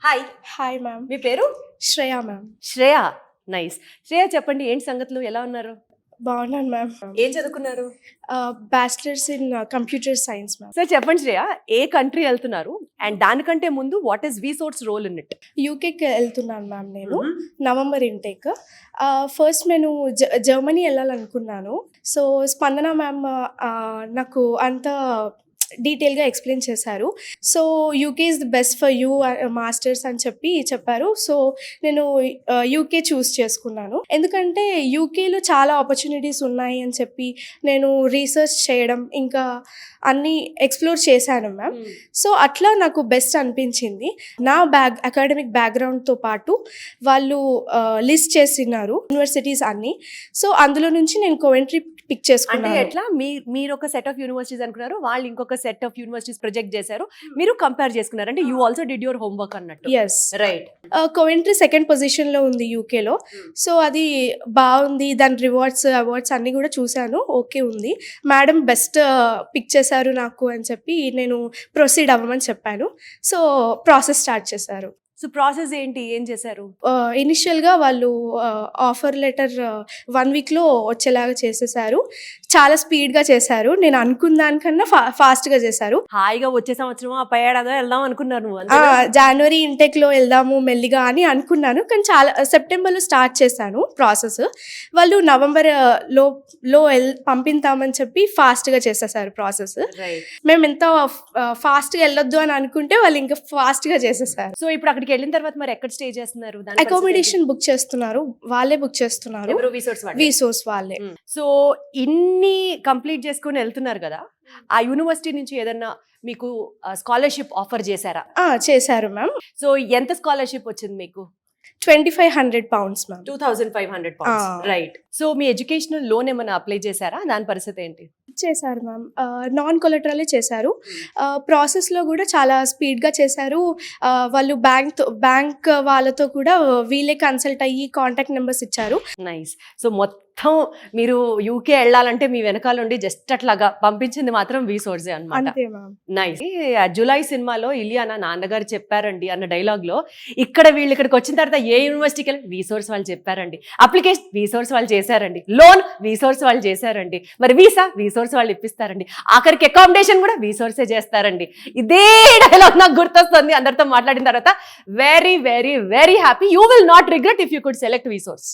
Hi, hi ma'am. మీ పేరు? Shreya ma'am. Shreya. Nice. Shreya చెప్పండి, ఏంటి సంగతులు, ఎలా ఉన్నారు? బాగున్నాను మ్యామ్. ఏం చదువుకున్నారు? Bachelors in computer science ma'am. Sir చెప్పండి శ్రేయ, ఏ కంట్రీ వెళ్తున్నారు అండ్ దానికంటే ముందు వాట్ ఈస్ వీసోర్స్ రోల్ ఇన్ ఇట్? యూకేకి వెళ్తున్నాను మ్యామ్ నేను. November intake. ఫస్ట్ నేను జర్మనీ వెళ్ళాలనుకున్నాను. సో స్పందన మ్యామ్ నాకు అంత డీటెయిల్గా ఎక్స్ప్లెయిన్ చేశారు. So UK is the best for you masters అని చెప్పారు. సో నేను యూకే చూస్ చేసుకున్నాను. ఎందుకంటే యూకేలో చాలా ఆపర్చునిటీస్ ఉన్నాయి అని చెప్పి నేను రీసెర్చ్ చేయడం ఇంకా అన్నీ ఎక్స్ప్లోర్ చేశాను మ్యామ్. సో అట్లా నాకు బెస్ట్ అనిపించింది. నా అకాడమిక్ బ్యాక్గ్రౌండ్తో పాటు వాళ్ళు లిస్ట్ చేసినారు యూనివర్సిటీస్ అన్నీ. సో అందులో నుంచి నేను కోవెంట్రీ పిక్ చేసుకున్నాను. అంటే ఎట్లా మీరు ఒక సెట్ ఆఫ్ యూనివర్సిటీస్ అనుకున్నారు, వాళ్ళు ఇంకొక సెట్ ఆఫ్ యూనివర్సిటీస్ ప్రొజెక్ట్ చేశారు, మీరు కంపేర్ చేసుకున్నారు. అంటే you also did your homework అన్నట్టు. Yes right. కోవెంట్రీ సెకండ్ పొజిషన్లో ఉంది యూకేలో. సో అది బాగుంది, దాని అవార్డ్స్ అన్నీ కూడా చూశాను. ఓకే ఉంది, మేడం బెస్ట్ పిక్ చేశారు నాకు అని చెప్పి నేను ప్రొసీడ్ అవ్వమని చెప్పాను. సో ప్రాసెస్ స్టార్ట్ చేశారు. సో ప్రాసెస్ ఏంటి, ఏం చేశారు? ఇనిషియల్గా వాళ్ళు ఆఫర్ లెటర్ 1 వీక్లో వచ్చేలాగా చేసేసారు. చాలా స్పీడ్గా చేశారు. నేను అనుకున్న దానికన్నా ఫాస్ట్గా చేశారు. హాయిగా వచ్చే సంవత్సరం ఆ పై ఏడాదో వెళ్దాం అనుకున్నారు నువ్వు? జనవరి ఇంటెక్లో వెళ్దాము మెల్లిగా అని అనుకున్నాను. కానీ చాలా సెప్టెంబర్లో స్టార్ట్ చేశాను ప్రాసెస్. వాళ్ళు నవంబర్లో పంపిస్తామని చెప్పి ఫాస్ట్గా చేసేసారు ప్రాసెస్. మేము ఎంత ఫాస్ట్గా వెళ్ళొద్దు అని అనుకుంటే వాళ్ళు ఇంకా ఫాస్ట్గా చేసేసారు. సో ఇప్పుడు అక్కడికి వెళ్ళిన తర్వాత మరి ఎక్కడ స్టే చేస్తున్నారు? అకామిడేషన్ బుక్ చేస్తున్నారు, వాళ్ళే బుక్ చేస్తున్నారు. వీసోర్స్ వాళ్ళే. సో ఇన్ని కంప్లీట్ చేసుకుని వెళ్తున్నారు కదా, ఆ యూనివర్సిటీ నుంచి ఏదన్నా మీకు స్కాలర్షిప్ ఆఫర్ చేశారా? చేశారు మ్యామ్. సో ఎంత స్కాలర్షిప్ వచ్చింది మీకు? £2,500 మ్యామ్. 2,500 రైట్. సో మీ ఎడ్యుకేషనల్ లోన్ ఏమైనా అప్లై చేశారా? దాని పరిస్థితి ఏంటి? చేశారు మ్యామ్. నాన్ కొలెటరలే చేశారు. ప్రాసెస్లో కూడా చాలా స్పీడ్గా చేశారు. వాళ్ళు బ్యాంక్ వాళ్ళతో కూడా వీళ్ళే కన్సల్ట్ అయ్యి కాంటాక్ట్ నెంబర్స్ ఇచ్చారు. నైస్. సో మొత్తం మీరు యూకే వెళ్ళాలంటే మీ వెనకాల నుండి జస్ట్ అట్లాగా పంపించింది మాత్రం వీసోర్సే అన్నమాట. అంతే మ్యామ్. నైస్. జూలై సినిమాలో ఇలియానా నాన్నగారు చెప్పారండి అన్న డైలాగ్ లో ఇక్కడ వీళ్ళు ఇక్కడికి వచ్చిన తర్వాత ఏ యూనివర్సిటీకి వెళ్ళి వీసోర్స్ వాళ్ళు చెప్పారండి, అప్లికేషన్ వీసోర్స్ వాళ్ళు చేశారండి, లోన్ వీసోర్స్ వాళ్ళు చేశారండి, మరి వీసా వీసోర్స్ వాళ్ళు ఇప్పిస్తారండి, ఆఖరికి అకామిడేషన్ కూడా వీసోర్సే చేస్తారండి. ఇదే డైలాగ్ నాకు గుర్తొస్తుంది అందరితో మాట్లాడిన తర్వాత. Very very very happy. You will not regret if you could select వీసోర్స్.